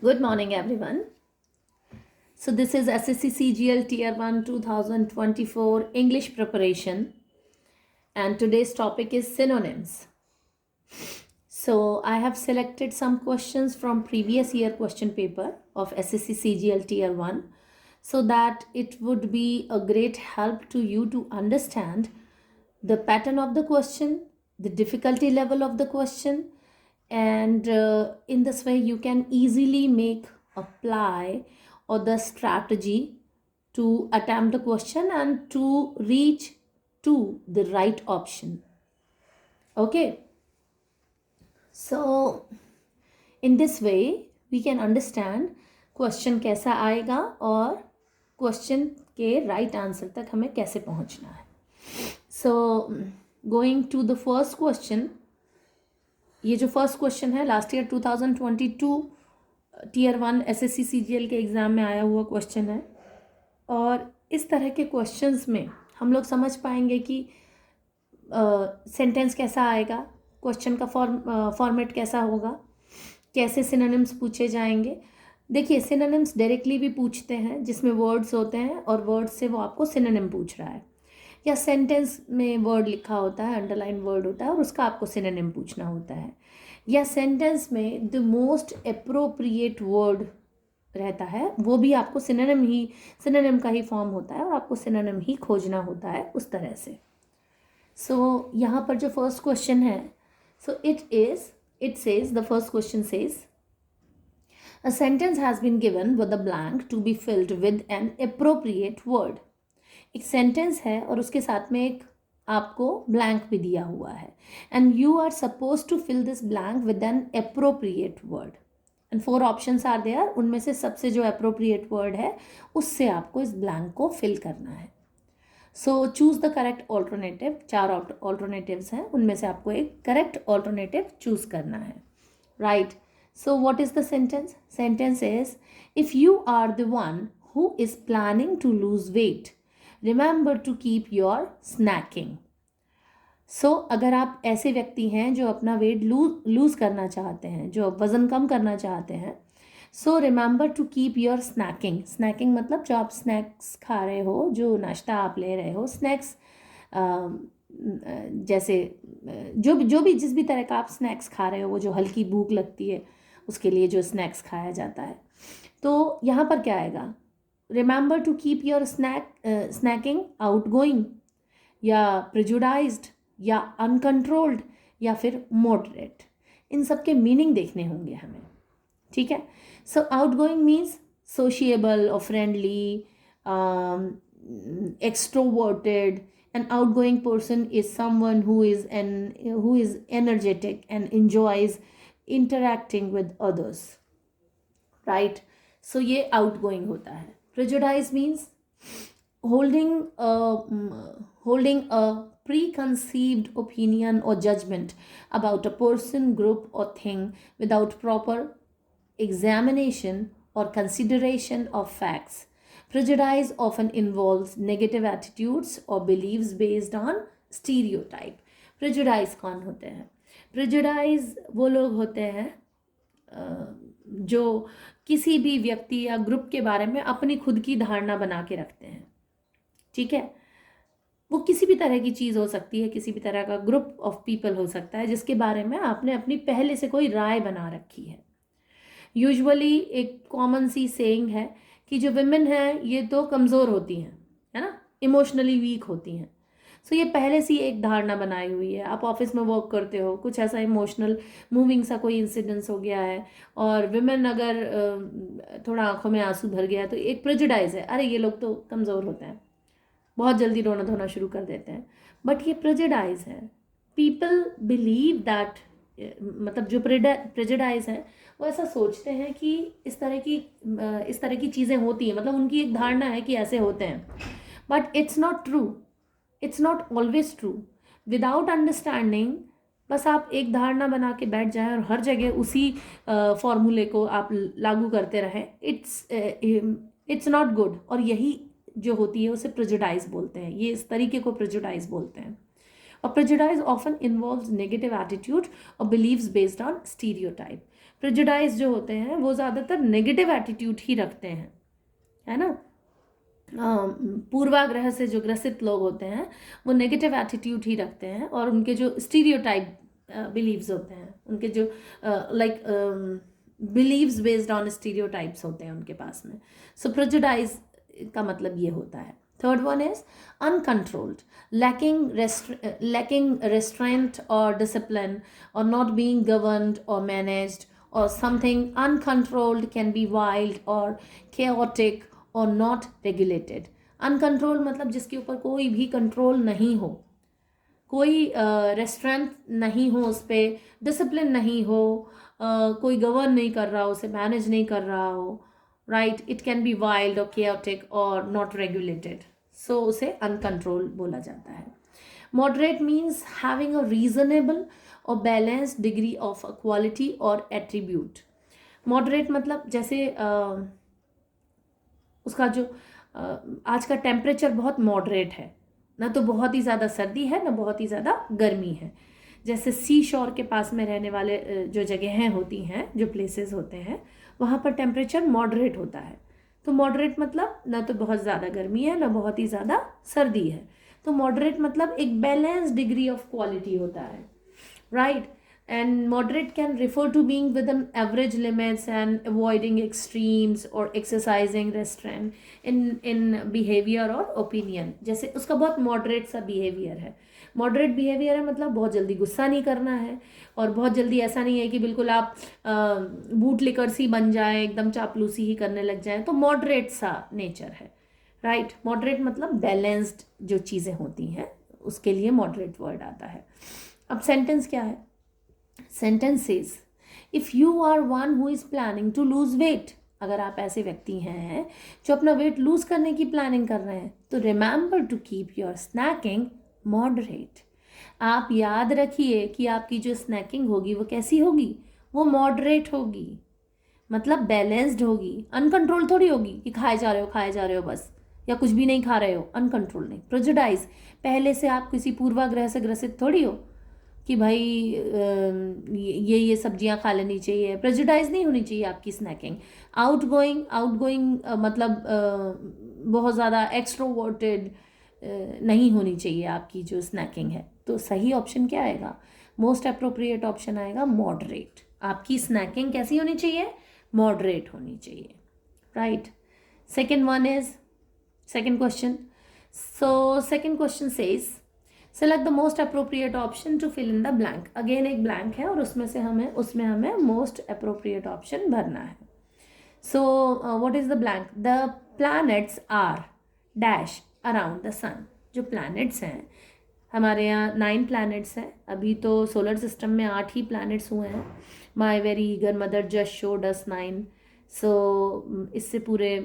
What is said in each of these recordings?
Good morning, everyone. So, this is SSC CGL Tier 1 2024 English preparation, and today's topic is synonyms. So, I have selected some questions from previous year question paper of SSC CGL Tier 1 so that it would be a great help to you to understand the pattern of the question, the difficulty level of the question, and in this way you can easily make apply or the strategy to attempt the question and to reach to the right option. Okay, so in this way we can understand question कैसा आएगा और question के right answer तक हमें कैसे पहुंचना है. So going to the first question. ये जो फर्स्ट क्वेश्चन है last year 2022 tier 1 SSC CGL के एग्ज़ाम में आया हुआ क्वेश्चन है. और इस तरह के क्वेश्चंस में हम लोग समझ पाएंगे कि सेंटेंस कैसा आएगा, क्वेश्चन का फॉर्मेट कैसा होगा, कैसे सिनोनिम्स पूछे जाएंगे. देखिए, सिनोनिम्स डायरेक्टली भी पूछते हैं जिसमें वर्ड्स होते हैं और वर्ड्स से वो आपको सिनोनिम पूछ रहा है, या सेंटेंस में वर्ड लिखा होता है, अंडरलाइन वर्ड होता है और उसका आपको सिनोनिम पूछना होता है, या सेंटेंस में द मोस्ट अप्रोप्रिएट वर्ड रहता है, वो भी आपको सिनोनिम का ही फॉर्म होता है और आपको सिनोनिम ही खोजना होता है उस तरह से. सो यहाँ पर जो फर्स्ट क्वेश्चन है, so it says the first question says a sentence has been given with a blank to be filled with an appropriate word. एक सेंटेंस है और उसके साथ में एक आपको ब्लैंक भी दिया हुआ है, and you are suppose to fill this blank with an appropriate word, and 4 options are there. उनमें से सबसे जो अप्रोप्रिएट वर्ड है उससे आपको इस ब्लैंक को फिल करना है. So choose the correct alternative. 4 alternatives हैं, उनमें से आपको एक करेक्ट ऑल्टरनेटिव चूज करना है. Right. So what is the sentence? Sentence is, if you are the one who is planning to lose weight, remember to keep your snacking. So अगर आप ऐसे व्यक्ति हैं जो अपना वेट लूज करना चाहते हैं, जो वज़न कम करना चाहते हैं, so remember to keep your snacking. Snacking मतलब जो आप स्नैक्स खा रहे हो, जो नाश्ता आप ले रहे हो, स्नैक्स जैसे जो भी जिस भी तरह का आप स्नैक्स खा रहे हो, वो जो हल्की भूख लगती है उसके लिए जो स्नैक्स खाया जाता है. तो यहाँ पर क्या आएगा? Remember to keep your snacking outgoing, या प्रेजुडाइज्ड, या अनकंट्रोल्ड, या फिर मॉडरेट. इन सब के मीनिंग देखने होंगे हमें. ठीक है. So out going means sociable और friendly, extroverted. An outgoing person is someone who is energetic and enjoys interacting with others. Right. So ये outgoing होता है. Prejudice means holding a preconceived opinion or judgment about a person, group or thing without proper examination or consideration of facts. Prejudice often involves negative attitudes or beliefs based on stereotype. Prejudice कौन होते हैं? Prejudice वो लोग होते हैं जो किसी भी व्यक्ति या ग्रुप के बारे में अपनी खुद की धारणा बना के रखते हैं. ठीक है. वो किसी भी तरह की चीज़ हो सकती है, किसी भी तरह का ग्रुप ऑफ पीपल हो सकता है जिसके बारे में आपने अपनी पहले से कोई राय बना रखी है. यूजुअली एक कॉमन सी सेइंग है कि जो विमेन है ये तो कमज़ोर होती हैं, है ना, इमोशनली वीक होती हैं. सो ये पहले से एक धारणा बनाई हुई है. आप ऑफिस में वर्क करते हो, कुछ ऐसा इमोशनल मूविंग सा कोई इंसिडेंस हो गया है और विमेन अगर थोड़ा आंखों में आंसू भर गया तो एक प्रेजुडाइज है, अरे ये लोग तो कमज़ोर होते हैं, बहुत जल्दी रोना धोना शुरू कर देते हैं. बट ये प्रेजुडाइज है. पीपल बिलीव दैट, मतलब जो प्रेजुडाइज है वो ऐसा सोचते हैं कि इस तरह की चीज़ें होती हैं, मतलब उनकी एक धारणा है कि ऐसे होते हैं. But it's not true. It's not always true. Without understanding बस आप एक धारणा बना के बैठ जाएं और हर जगह उसी फॉर्मूले को आप लागू करते रहें, इट्स नॉट गुड. और यही जो होती है उसे प्रेजुडाइज बोलते हैं. ये इस तरीके को प्रेजुडाइज बोलते हैं. और prejudice often involves negative attitude or beliefs based on stereotype. Prejudice जो होते हैं वो ज़्यादातर नेगेटिव एटीट्यूड ही रखते हैं, है ना। पूर्वाग्रह से जो ग्रसित लोग होते हैं वो नेगेटिव एटीट्यूड ही रखते हैं, और उनके जो स्टीरियोटाइप बिलीव्स होते हैं, उनके जो like beliefs based on stereotypes होते हैं उनके पास में। सो प्रेजुडाइज का मतलब ये होता है। Third one is uncontrolled, lacking restraint or discipline, or not being governed or managed, or something uncontrolled can be wild or chaotic or not regulated. Uncontrolled मतलब जिसके ऊपर कोई भी कंट्रोल नहीं हो, कोई रेस्ट्रेंट नहीं हो उस पर, डिसिप्लिन नहीं हो, कोई गवर्न नहीं कर रहा हो, उसे मैनेज नहीं कर रहा हो, right. It can be wild और केओटिक और नॉट रेगुलेटेड, सो उसे अनकंट्रोल बोला जाता है। Moderate means having a reasonable और बैलेंस्ड डिग्री ऑफ क्वालिटी और एट्रीब्यूट। मॉडरेट मतलब जैसे उसका जो आज का टेम्परेचर बहुत मॉडरेट है, ना तो बहुत ही ज़्यादा सर्दी है ना बहुत ही ज़्यादा गर्मी है। जैसे सी शोर के पास में रहने वाले जो जगहें होती हैं, जो प्लेसेस होते हैं, वहाँ पर टेम्परेचर मॉडरेट होता है। तो मॉडरेट मतलब ना तो बहुत ज़्यादा गर्मी है ना बहुत ही ज़्यादा सर्दी है। तो मॉडरेट मतलब एक बैलेंस डिग्री ऑफ क्वालिटी होता है, right. And moderate can refer to being within average limits and avoiding extremes or exercising restraint in behavior or opinion। जैसे उसका बहुत moderate सा behavior है। moderate behavior है मतलब बहुत जल्दी गुस्सा नहीं करना है, और बहुत जल्दी ऐसा नहीं है कि बिल्कुल आप बूट लिकर सी बन जाए, एकदम चापलूसी ही करने लग जाए। तो moderate सा नेचर है, राइट। moderate मतलब बैलेंस्ड जो चीज़ें होती हैं उसके लिए moderate वर्ड आता है। अब सेंटेंस क्या है? Sentence says, if you are one who is planning to lose weight, अगर आप ऐसे व्यक्ति हैं जो अपना वेट लूज करने की प्लानिंग कर रहे हैं, तो remember to keep your snacking moderate. आप याद रखिए कि आपकी जो स्नैकिंग होगी वो कैसी होगी? वो मॉडरेट होगी, मतलब बैलेंस्ड होगी। अनकंट्रोल थोड़ी होगी कि खाए जा रहे हो बस, या कुछ भी नहीं खा रहे हो, अनकंट्रोल नहीं। प्रेजुडाइज, पहले से आप किसी पूर्वाग्रह से ग्रसित थोड़ी हो कि भाई ये सब्जियां खा लेनी चाहिए। प्रेजुडाइज नहीं होनी चाहिए आपकी स्नैकिंग। आउटगोइंग मतलब बहुत ज़्यादा एक्सट्रोवर्टेड नहीं होनी चाहिए आपकी जो स्नैकिंग है। तो सही ऑप्शन क्या आएगा? मोस्ट अप्रोप्रिएट ऑप्शन आएगा मॉडरेट। आपकी स्नैकिंग कैसी होनी चाहिए? मॉडरेट होनी चाहिए, right. Second question. So second question says, select the most appropriate option to fill in the blank. Again एक ब्लैंक है और उसमें हमें मोस्ट अप्रोप्रिएट ऑप्शन भरना है। So what is the blank? The planets are dash around the sun. जो planets हैं, हमारे यहाँ 9 प्लैनेट्स हैं। अभी तो सोलर सिस्टम में 8 ही प्लैनेट्स हुए हैं। My very eager mother just showed us 9। सो इससे पूरे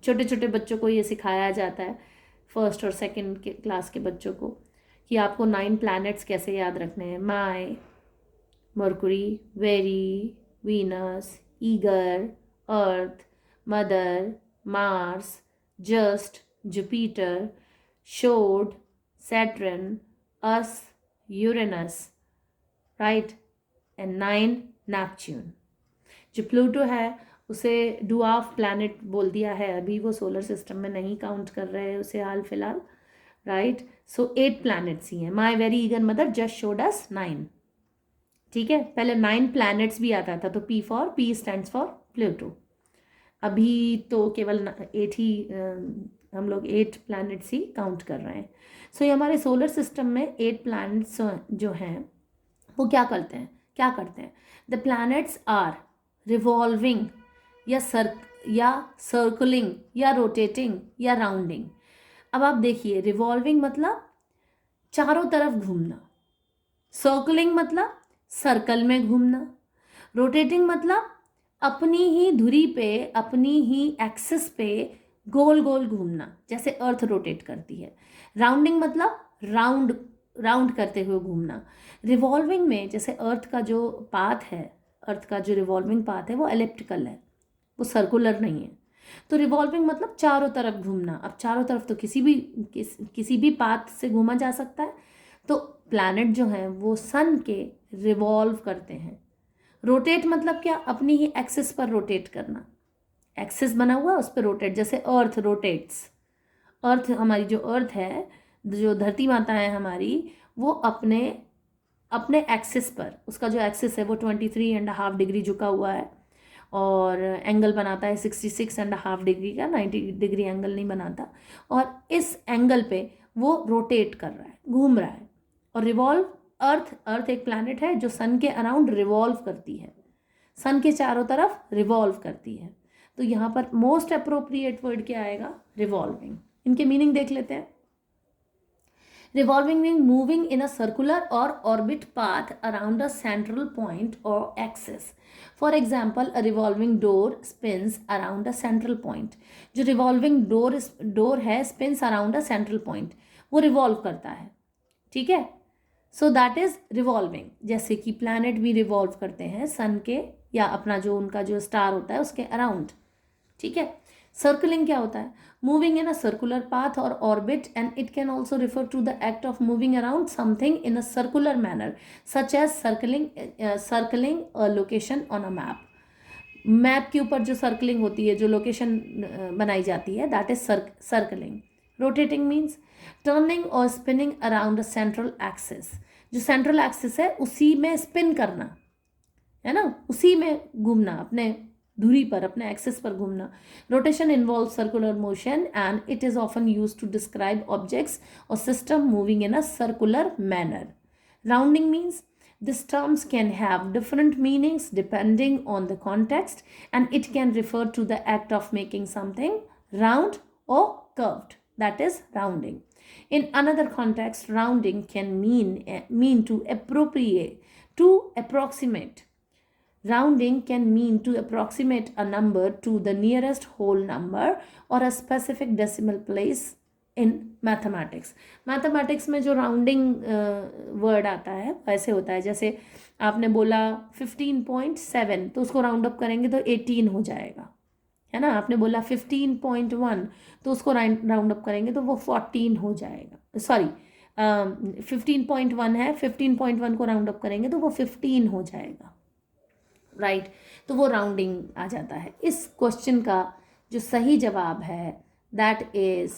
छोटे छोटे बच्चों को ये सिखाया जाता है, फर्स्ट और सेकेंड के क्लास के बच्चों को, कि आपको 9 प्लैनेट्स कैसे याद रखने हैं। My, Mercury, very, Venus, eager, Earth, mother, Mars, just, Jupiter, showed, Saturn, us, Uranus, right, and 9 Neptune. जो प्लूटो है उसे डुआफ प्लैनेट बोल दिया है, अभी वो सोलर सिस्टम में नहीं काउंट कर रहे हैं उसे हाल फिलहाल, राइट। सो 8 प्लैनेट्स ही हैं। My very eager mother just showed us 9। ठीक है, पहले 9 प्लैनेट्स भी आता था, तो पी स्टैंड्स फॉर प्लूटो। अभी तो केवल 8 ही हम लोग 8 प्लैनेट्स ही काउंट कर रहे हैं। सो ये हमारे सोलर सिस्टम में 8 प्लैनेट्स जो हैं वो क्या करते हैं? द प्लैनेट्स आर रिवॉल्विंग या सर्कुलिंग या रोटेटिंग या राउंडिंग। अब आप देखिए, रिवॉल्विंग मतलब चारों तरफ घूमना, सर्कुलिंग मतलब सर्कल में घूमना, रोटेटिंग मतलब अपनी ही धुरी पे, अपनी ही एक्सिस पे गोल गोल घूमना, जैसे अर्थ रोटेट करती है। राउंडिंग मतलब राउंड करते हुए घूमना। रिवॉल्विंग में जैसे अर्थ का जो पाथ है, अर्थ का जो रिवॉल्विंग पाथ है वो एलिप्टिकल है, वो सर्कुलर नहीं है। तो रिवॉल्विंग मतलब चारों तरफ घूमना। अब चारों तरफ तो किसी भी पाथ से घूमा जा सकता है। तो प्लैनेट जो हैं वो सन के रिवॉल्व करते हैं, रोटेट मतलब क्या, अपनी ही एक्सिस पर रोटेट करना, एक्सिस बना हुआ उस पर रोटेट, जैसे अर्थ रोटेट्स, अर्थ हमारी जो अर्थ है, जो धरती माता है हमारी, वो अपने अपने एक्सिस पर, उसका जो एक्सिस है वो 23.5 डिग्री झुका हुआ है और एंगल बनाता है 66.5 डिग्री का, 90 डिग्री एंगल नहीं बनाता, और इस एंगल पे वो रोटेट कर रहा है, घूम रहा है। और रिवॉल्व, अर्थ एक प्लैनेट है जो सन के अराउंड रिवॉल्व करती है, सन के चारों तरफ रिवॉल्व करती है। तो यहाँ पर मोस्ट अप्रोप्रिएट वर्ड क्या आएगा, रिवॉल्विंग। इनके मीनिंग देख लेते हैं। Revolving means moving in a circular or orbit path around a central point or axis. For example, a revolving door spins around a central point. जो revolving door है spins around a central point, वो revolve करता है, ठीक है। So that is revolving। जैसे कि planet भी revolve करते हैं sun के या अपना जो उनका जो star होता है उसके around, ठीक है। सर्कलिंग क्या होता है, moving in a circular path और orbit, and it can also refer to the act of moving around something in a circular manner, such as circling a location on a map. Map के ऊपर जो circling होती है, जो location बनाई जाती है, that is circling. Rotating means turning और spinning around a central axis, जो सेंट्रल एक्सिस है उसी में स्पिन करना है ना, उसी में घूमना, अपने धुरी पर, अपने एक्सिस पर घूमना। Rotation involve circular motion and it is often use to describe objects और system moving in a circular manner. Rounding means these terms can have different meanings depending on the context, and it can refer to the act of making something round or curved, that is rounding. In another context, rounding can mean to approximate. Rounding can mean to approximate a number to the nearest whole number or a specific decimal place in mathematics. Mathematics में जो rounding word आता है वैसे होता है, जैसे आपने बोला 15.7 तो उसको राउंड अप करेंगे तो 18 हो जाएगा, है ना। आपने बोला 15.1 तो उसको राउंड अप करेंगे तो वो 14 हो जाएगा, सॉरी 15.1 है, 15.1 को राउंड अप करेंगे तो वो 15 हो जाएगा, राइट तो वो राउंडिंग आ जाता है। इस क्वेश्चन का जो सही जवाब है that is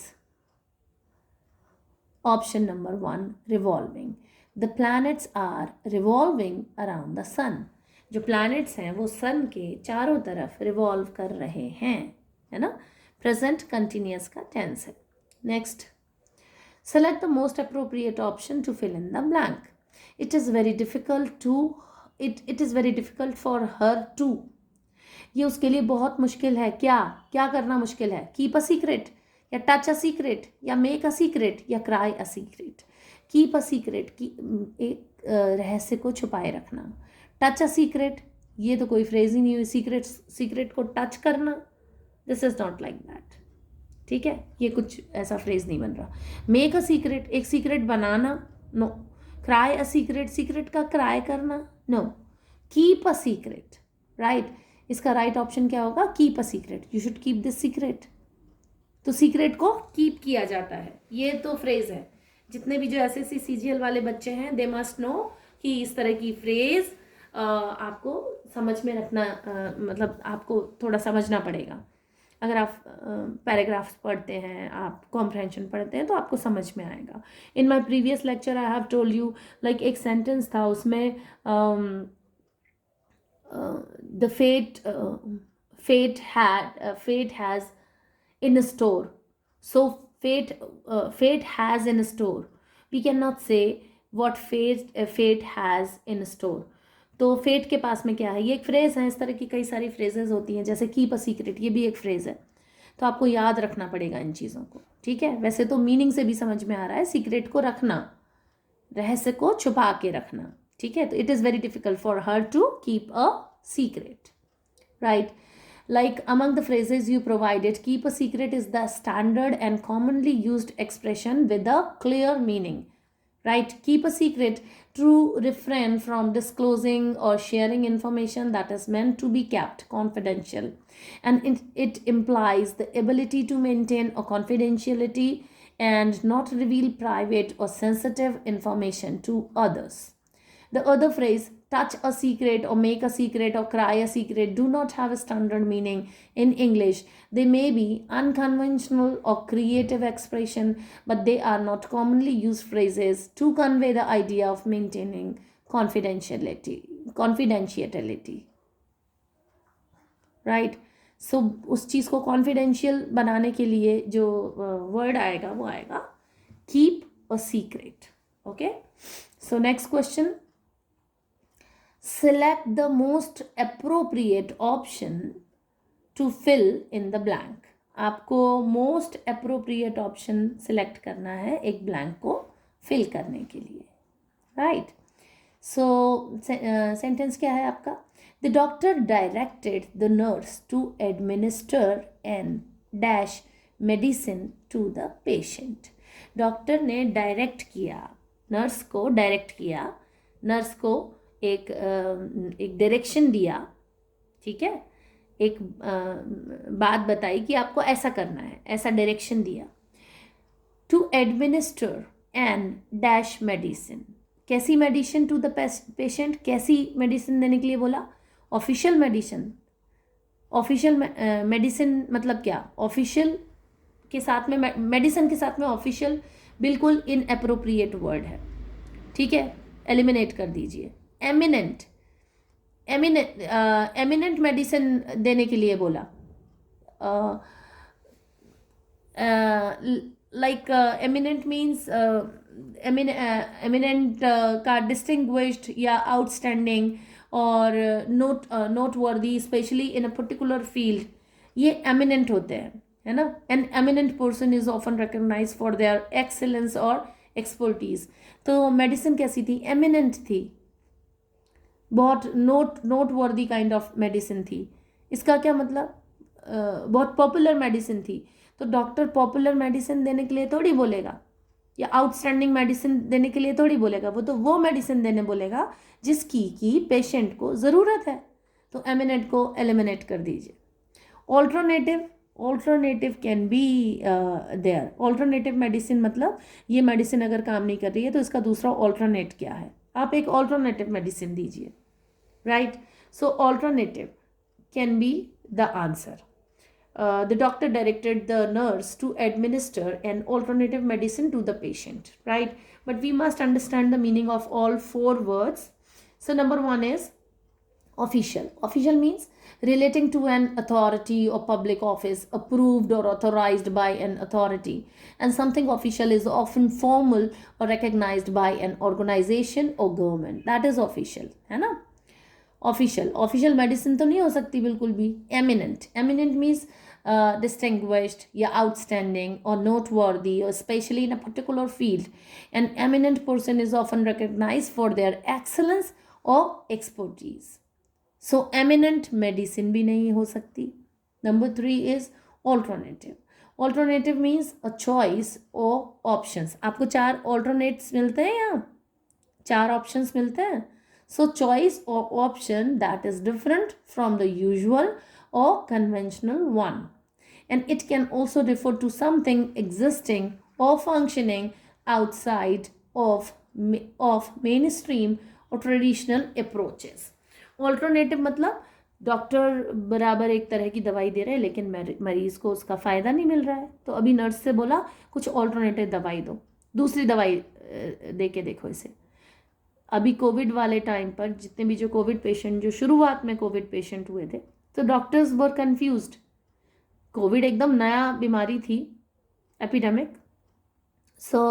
option number 1, revolving. The planets are revolving around the sun. जो प्लैनेट्स हैं वो सन के चारों तरफ रिवॉल्व कर रहे हैं, है ना। प्रेजेंट कंटिन्यूअस का टेंस है। Next, select the most appropriate option to fill in the blank. It is very difficult for her to. ये उसके लिए बहुत मुश्किल है। क्या करना मुश्किल है, कीप अ सीक्रेट या टच अ सीक्रेट या मेक अ सीक्रेट या cry a secret. Keep a secret की एक रहस्य को छुपाए रखना। टच अ सीक्रेट, ये तो कोई फ्रेज ही नहीं हुई, सीक्रेट को टच करना, this is not like that, ठीक है, ये कुछ ऐसा फ्रेज नहीं बन रहा। मेक अ सीक्रेट, एक सीक्रेट बनाना, no. Cry a secret, secret का क्राई करना, no. Keep a secret, right, इसका राइट ऑप्शन क्या होगा, keep a secret, you should keep this secret. तो सीक्रेट को कीप किया जाता है, ये तो फ्रेज है। जितने भी जो एसएससी सीजीएल वाले बच्चे हैं दे मस्ट नो कि इस तरह की फ्रेज आपको समझ में रखना, मतलब आपको थोड़ा समझना पड़ेगा। अगर आप पैराग्राफ्स पढ़ते हैं, आप कॉम्प्रहेंशन पढ़ते हैं तो आपको समझ में आएगा। In my previous lecture I have told you, like एक सेंटेंस था उसमें the fate has in store, so fate has in store, we cannot say what fate has in store। तो फेट के पास में क्या है, ये एक फ्रेज है। इस तरह की कई सारी फ्रेजेस होती हैं, जैसे कीप अ सीक्रेट, ये भी एक फ्रेज है। तो आपको याद रखना पड़ेगा इन चीज़ों को, ठीक है। वैसे तो मीनिंग से भी समझ में आ रहा है, सीक्रेट को रखना, रहस्य को छुपा के रखना, ठीक है। तो it is very difficult for her to keep a secret, right. Like among the phrases you provided, keep a secret is the standard and commonly used expression with a clear meaning, right? Keep a secret to refrain from disclosing or sharing information that is meant to be kept confidential, and it implies the ability to maintain a confidentiality and not reveal private or sensitive information to others. The other phrase, touch a secret or make a secret or cry a secret do not have a standard meaning in English. They may be unconventional or creative expression, but they are not commonly used phrases to convey the idea of maintaining confidentiality. Right so उस चीज़ को confidential बनाने के लिए जो word आएगा वो आएगा keep a secret. Okay, so next question, select the most appropriate option to fill in the blank. आपको most appropriate option select करना है एक blank को fill करने के लिए. right, so sentence क्या है आपका? The doctor directed the nurse to administer an dash medicine to the patient. Doctor ने डायरेक्ट किया, नर्स को डायरेक्ट किया, नर्स को एक डायरेक्शन दिया, ठीक है, एक बात बताई कि आपको ऐसा करना है, ऐसा डायरेक्शन दिया. To administer an dash medicine, कैसी मेडिसिन टू द पेशेंट, कैसी मेडिसिन देने के लिए बोला? Official medicine. ऑफिशियल मेडिसिन मतलब क्या? ऑफिशियल के साथ में मेडिसिन के साथ में ऑफिशियल बिल्कुल इनएप्रोप्रिएट वर्ड है, ठीक है, एलिमिनेट कर दीजिए. एमिनेंट, एमिनेंट मेडिसिन देने के लिए बोला, लाइक एमिनेंट मीन्स एमिनेंट का डिस्टिंग्विश्ड या आउटस्टैंडिंग और noteworthy, specially in a particular field, ये एमिनेंट होते हैं, है ना. An eminent person is often recognise for their excellence और एक्सपर्टीज. तो मेडिसिन कैसी थी? एमिनेंट थी, बहुत नोट वर्दी काइंड ऑफ मेडिसिन थी. इसका क्या मतलब? बहुत पॉपुलर मेडिसिन थी. तो डॉक्टर पॉपुलर मेडिसिन देने के लिए थोड़ी बोलेगा, या आउटस्टैंडिंग मेडिसिन देने के लिए थोड़ी बोलेगा. वो तो वो मेडिसिन देने बोलेगा जिसकी कि पेशेंट को ज़रूरत है. तो एमिनेंट को एलिमिनेट कर दीजिए. Alternative, alternative can be there. Alternative medicine मतलब ये मेडिसिन अगर काम नहीं कर रही है तो इसका दूसरा ऑल्टरनेट क्या है, आप एक ऑल्टरनेटिव मेडिसिन दीजिए. Right, so alternative can be the answer. The doctor directed the nurse to administer an alternative medicine to the patient, right? But we must understand the meaning of all four words. So number one is official. Official means relating to an authority or public office, approved or authorized by an authority. And something official is often formal or recognized by an organization or government. That is official, है ना. Official, official medicine तो नहीं हो सकती बिल्कुल भी. Eminent, eminent means distinguished या outstanding or noteworthy or especially in a particular field. An eminent person is often recognized for their excellence or expertise. So eminent medicine भी नहीं हो सकती. Number 3 is alternative. Alternative means a choice or options. आपको 4 alternates मिलते हैं, यहाँ 4 options मिलते हैं. So choice or option that is different from the usual or conventional one. And it can also refer to something existing or functioning outside of mainstream or traditional approaches. Alternative मतलब doctor बराबर एक तरह की दवाई दे रहे हैं लेकिन मरीज को उसका फ़ायदा नहीं मिल रहा है, तो अभी नर्स से बोला कुछ ऑल्टरनेटिव दवाई दो, दूसरी दवाई दे के देखो इसे. अभी कोविड वाले टाइम पर जितने भी जो कोविड पेशेंट, जो शुरुआत में कोविड पेशेंट हुए थे, तो डॉक्टर्स वर कंफ्यूज्ड. कोविड एकदम नया बीमारी थी, एपिडेमिक. सो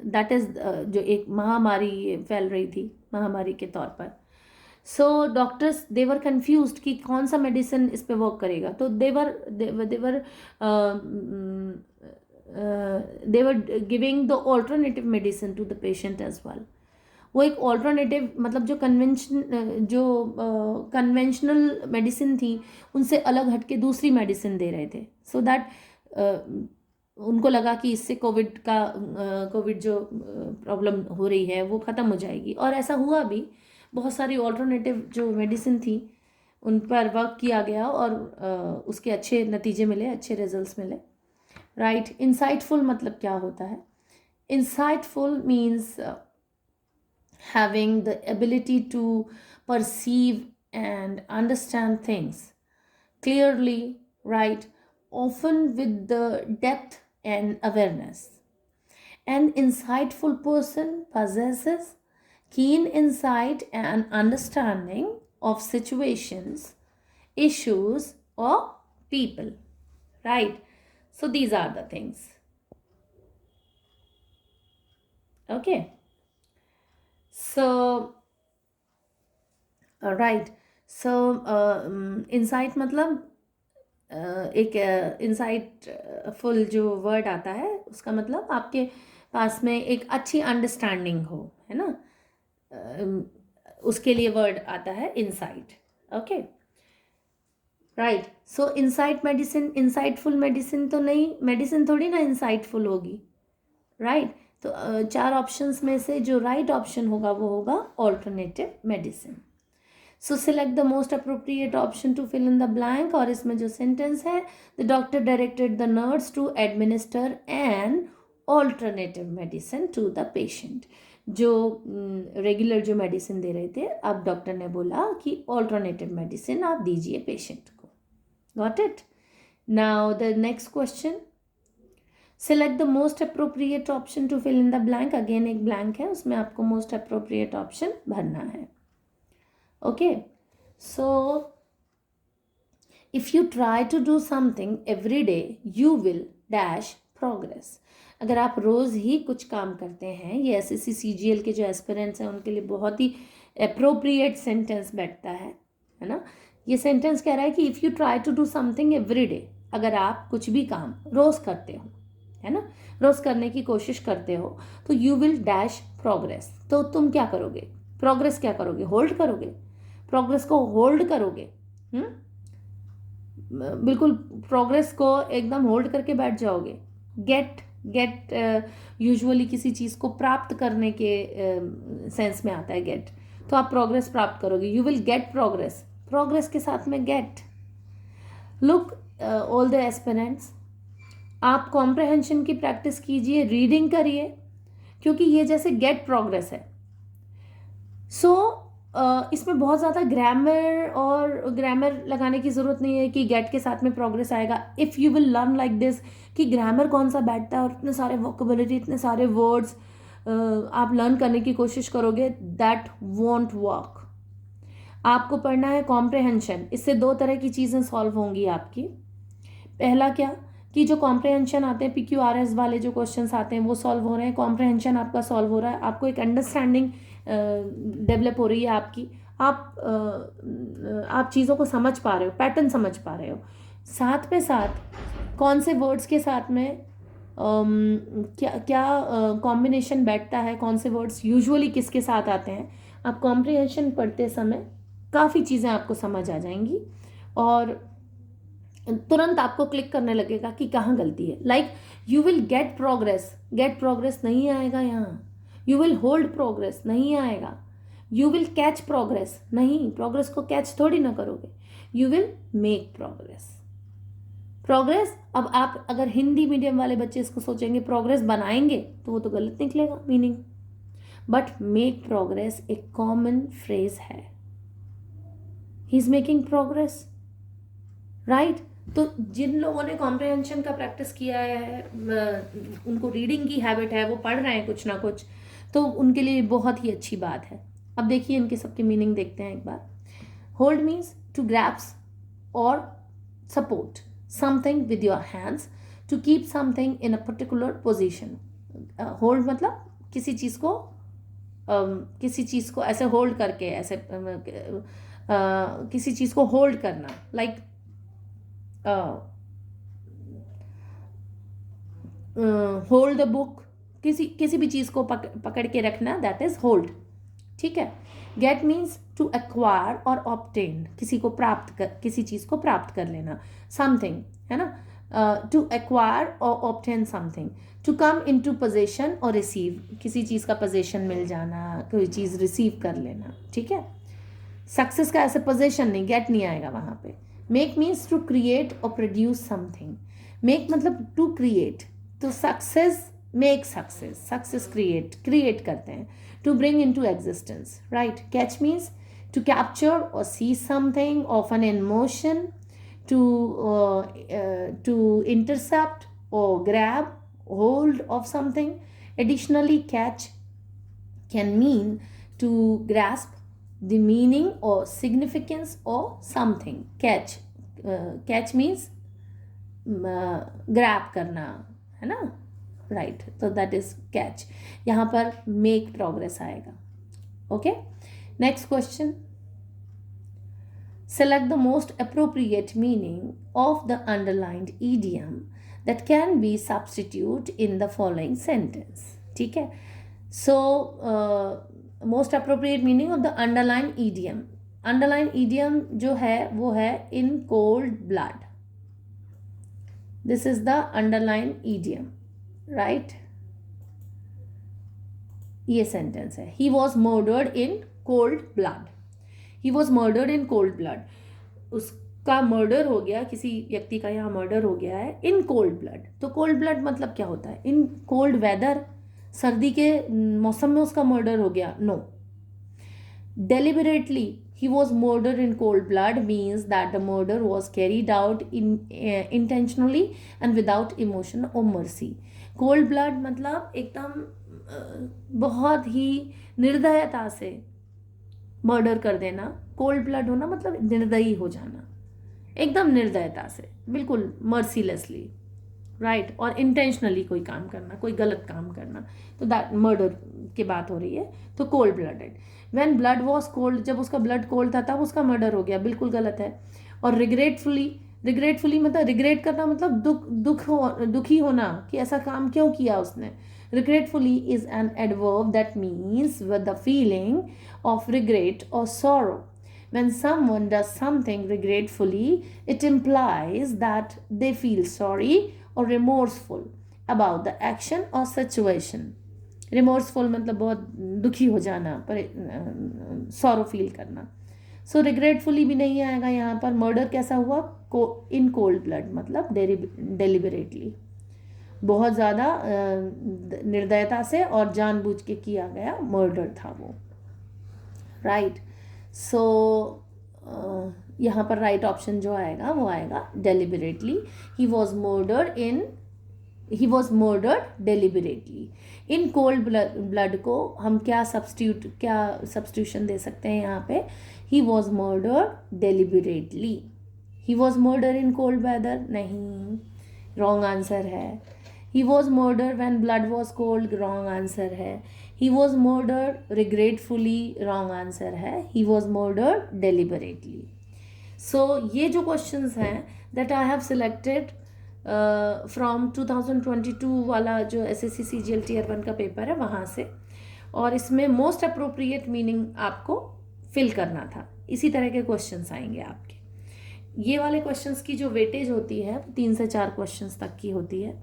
दैट इज़ जो एक महामारी फैल रही थी, महामारी के तौर पर. So doctors they were confused कि कौन सा मेडिसिन इस पे वर्क करेगा. तो they were giving the alternative medicine to the patient as well. वो एक ऑल्टरनेटिव मतलब जो कन्वेंशनल मेडिसिन थी उनसे अलग हटके दूसरी मेडिसिन दे रहे थे. सो दैट उनको लगा कि इससे कोविड जो प्रॉब्लम हो रही है वो ख़त्म हो जाएगी. और ऐसा हुआ भी. बहुत सारी ऑल्टरनेटिव जो मेडिसिन थी उन पर वर्क किया गया और उसके अच्छे नतीजे मिले, अच्छे रिजल्ट्स मिले. राइट, इंसाइटफुल मतलब क्या होता है? Insightful means having the ability to perceive and understand things clearly, right? Often with the depth and awareness. An insightful person possesses keen insight and understanding of situations, issues, or people, right? So these are the things. Okay. So, right so insight मतलब एक insightful जो word आता है उसका मतलब आपके पास में एक अच्छी अंडरस्टैंडिंग हो, है ना? उसके लिए वर्ड आता है insight. Okay, right. So insight medicine, insightful medicine तो नहीं, मेडिसिन थोड़ी ना इंसाइटफुल होगी, राइट? तो चार ऑप्शंस में से जो राइट ऑप्शन होगा वो होगा alternative medicine. So select the most appropriate option to fill in the blank. और इसमें जो सेंटेंस है, the doctor directed the nurse to administer an alternative medicine to the patient. जो रेगुलर जो मेडिसिन दे रहे थे, अब डॉक्टर ने बोला कि ऑल्टरनेटिव मेडिसिन आप दीजिए पेशेंट को. Got it? Now the next question, select the most appropriate option to fill in the blank. Again एक ब्लैंक है, उसमें आपको मोस्ट अप्रोप्रिएट ऑप्शन भरना है. Okay, so if you try to do something every day, you will dash progress. अगर आप रोज़ ही कुछ काम करते हैं, ये SSC CGL के जो एस्पिरेंट्स हैं उनके लिए बहुत ही अप्रोप्रिएट सेंटेंस बैठता है ना? ये सेंटेंस कह रहा है कि if you try to do something every day, अगर आप कुछ भी काम रोज़ करते हो, है ना, रोज़ करने की कोशिश करते हो, तो यू विल डैश प्रोग्रेस. तो तुम क्या करोगे? प्रोग्रेस क्या करोगे? होल्ड करोगे. प्रोग्रेस को होल्ड करोगे. बिल्कुल प्रोग्रेस को एकदम होल्ड करके बैठ जाओगे. गेट यूजुअली किसी चीज़ को प्राप्त करने के सेंस में आता है गेट. तो आप प्रोग्रेस प्राप्त करोगे. You will get progress. Progress के साथ में get. Look all the aspirants, आप कॉम्प्रहेंशन की प्रैक्टिस कीजिए, रीडिंग करिए, क्योंकि ये जैसे गेट प्रोग्रेस है. सो इसमें बहुत ज़्यादा ग्रामर लगाने की ज़रूरत नहीं है कि गेट के साथ में प्रोग्रेस आएगा. If you will learn like this कि ग्रामर कौन सा बैठता है और इतने सारे वोकेबुलरी, इतने सारे वर्ड्स आप लर्न करने की कोशिश करोगे, दैट वॉन्ट वर्क. आपको पढ़ना है कॉम्प्रहेंशन. इससे दो तरह की चीज़ें सॉल्व होंगी आपकी. पहला क्या कि जो कॉम्प्रहेंशन आते हैं, PQRS वाले जो क्वेश्चंस आते हैं वो सॉल्व हो रहे हैं. कॉम्प्रहेंशन आपका सॉल्व हो रहा है, आपको एक अंडरस्टैंडिंग डेवलप हो रही है आपकी. आप चीज़ों को समझ पा रहे हो, पैटर्न समझ पा रहे हो. साथ में साथ कौन से वर्ड्स के साथ में क्या क्या कॉम्बिनेशन बैठता है, कौन से वर्ड्स यूजुअली किसके साथ आते हैं, आप कॉम्प्रिहेंशन पढ़ते समय काफ़ी चीज़ें आपको समझ आ जाएंगी और तुरंत आपको क्लिक करने लगेगा कि कहाँ गलती है. Like you will get progress नहीं आएगा यहाँ. यू विल होल्ड प्रोग्रेस नहीं आएगा. यू विल कैच प्रोग्रेस नहीं, प्रोग्रेस को कैच थोड़ी ना करोगे. You will make progress. अब आप अगर हिंदी मीडियम वाले बच्चे इसको सोचेंगे प्रोग्रेस बनाएंगे, तो वो तो गलत निकलेगा मीनिंग. बट मेक प्रोग्रेस एक कॉमन फ्रेज है. He is making progress, right? तो जिन लोगों ने कॉम्प्रहेंशन का प्रैक्टिस किया है, उनको रीडिंग की हैबिट है, वो पढ़ रहे हैं कुछ ना कुछ, तो उनके लिए बहुत ही अच्छी बात है. अब देखिए इनके सबके मीनिंग देखते हैं एक बार. होल्ड मीन्स टू ग्रैप्स और support something with your hands to keep something in a particular position. Hold मतलब किसी चीज़ को ऐसे होल्ड करके, ऐसे किसी चीज़ को होल्ड करना. लाइक होल्ड द बुक, किसी भी चीज़ को पकड़ के रखना, दैट इज होल्ड. ठीक है. गेट मीन्स टू एक्वायर और ऑब्टेन, किसी चीज़ को प्राप्त कर लेना. समथिंग, है ना, टू एक्वायर और obtain something. To come into possession और रिसीव, किसी चीज़ का पोजेशन मिल जाना, कोई चीज़ रिसीव कर लेना. ठीक है. सक्सेस का ऐसे पोजेशन नहीं, गेट नहीं आएगा वहाँ पे. मेक मीन्स टू क्रिएट और प्रोड्यूस समथिंग. मेक मतलब टू क्रिएट, तो सक्सेस क्रिएट करते हैं. to bring into existence, right? Catch means to capture or seize something, often in motion, to intercept or grab hold of something. Additionally, catch can mean to grasp the meaning or significance of something. Catch means grab करना, है ना, right? तो that is catch. यहाँ पर make progress आएगा. Okay, next question. Select the most appropriate meaning of the underlined idiom that can be substituted in the following sentence. ठीक है. So most appropriate meaning of the underlined idiom. Underlined idiom जो है वो है in cold blood. This is the underlined idiom, right? ये sentence है. He was murdered in cold blood. He was murdered in cold blood. उसका murder हो गया, किसी व्यक्ति का यहाँ मर्डर हो गया है इन कोल्ड ब्लड. तो कोल्ड ब्लड मतलब क्या होता है? इन कोल्ड वेदर, सर्दी के मौसम में उसका मर्डर हो गया. No. Deliberately he was murdered in cold blood means that the murder was carried out intentionally and without emotion or mercy. Cold blood मतलब एकदम बहुत ही निर्दयता से मर्डर कर देना. कोल्ड ब्लड होना मतलब निर्दयी हो जाना, एकदम निर्दयता से, बिल्कुल मर्सीलेसली, राइट? और इंटेंशनली कोई काम करना, कोई गलत काम करना. तो दैट मर्डर की बात हो रही है. तो cold blooded. When blood was cold, जब उसका ब्लड कोल्ड था तब उसका मर्डर हो गया, बिल्कुल गलत है. और रिग्रेटफुली मतलब रिग्रेट करना मतलब दुखी होना कि ऐसा काम क्यों किया उसने. Regretfully is an adverb that means with the feeling of regret or sorrow. When someone does something regretfully, it implies that they feel sorry or remorseful about the action or situation. Remorseful मतलब बहुत दुखी हो जाना, sorrow feel करना. So regretfully भी नहीं आएगा यहाँ पर. मर्डर कैसा हुआ? in cold blood मतलब deliberately, बहुत ज़्यादा निर्दयता से और जानबूझ के किया गया मर्डर था वो, राइट? सो यहाँ पर राइट ऑप्शन जो आएगा वो आएगा deliberately. He was murdered deliberately. In cold blood को हम क्या सब्स्टिट्यूशन दे सकते हैं यहाँ पे? He was murdered deliberately. He was murder in cold weather नहीं, रॉन्ग आंसर है. He was murdered when blood was cold, wrong answer है. He was murdered regretfully, wrong answer है. He was murdered deliberately. So ये जो questions हैं that I have selected from 2022 वाला जो SSC CGL Tier 1 का paper है वहाँ से, और इसमें most appropriate meaning आपको fill करना था. इसी तरह के questions आएंगे आपके. ये वाले questions की जो weightage होती है 3 से 4 questions तक की होती है,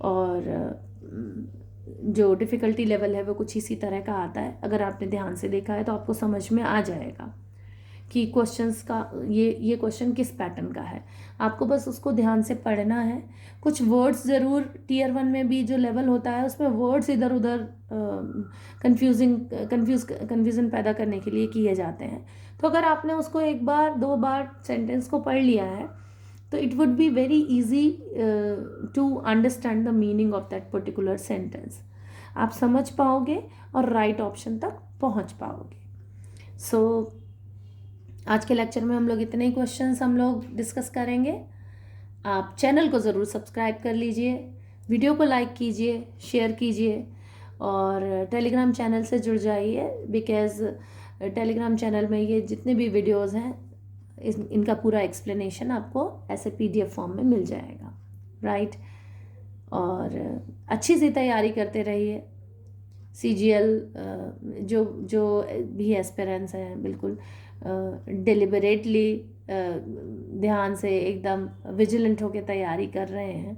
और जो डिफ़िकल्टी लेवल है वो कुछ इसी तरह का आता है. अगर आपने ध्यान से देखा है तो आपको समझ में आ जाएगा कि क्वेश्चंस का ये क्वेश्चन किस पैटर्न का है. आपको बस उसको ध्यान से पढ़ना है. कुछ वर्ड्स ज़रूर Tier 1 में भी जो लेवल होता है उसमें वर्ड्स इधर उधर कन्फ्यूज़न पैदा करने के लिए किए जाते हैं. तो अगर आपने उसको 1 बार 2 बार सेंटेंस को पढ़ लिया है तो it would be very easy to understand the meaning of that particular sentence. आप समझ पाओगे और राइट ऑप्शन तक पहुंच पाओगे. सो आज के लेक्चर में हम लोग इतने ही क्वेश्चंस हम लोग डिस्कस करेंगे. आप चैनल को ज़रूर सब्सक्राइब कर लीजिए, वीडियो को लाइक कीजिए, शेयर कीजिए, और टेलीग्राम चैनल से जुड़ जाइए, बिकॉज़ टेलीग्राम चैनल में ये जितने भी वीडियोज़ हैं इनका पूरा एक्सप्लेनेशन आपको ऐसे PDF फॉर्म में मिल जाएगा, राइट? और अच्छी सी तैयारी करते रहिए. CGL जो भी एस्पिरेंट्स हैं बिल्कुल डिलिबरेटली ध्यान से एकदम विजिलेंट होकर तैयारी कर रहे हैं,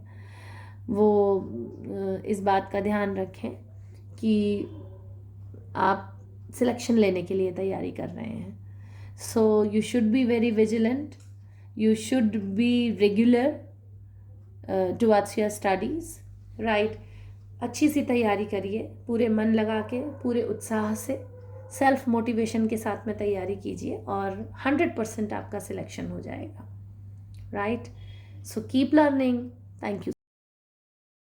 वो इस बात का ध्यान रखें कि आप सिलेक्शन लेने के लिए तैयारी कर रहे हैं. So you should be very vigilant. You should be regular towards your studies, right? अच्छी सी तैयारी करिए, पूरे मन लगा के, पूरे उत्साह से, सेल्फ मोटिवेशन के साथ में तैयारी कीजिए और 100% आपका सिलेक्शन हो जाएगा, right? So keep learning. Thank you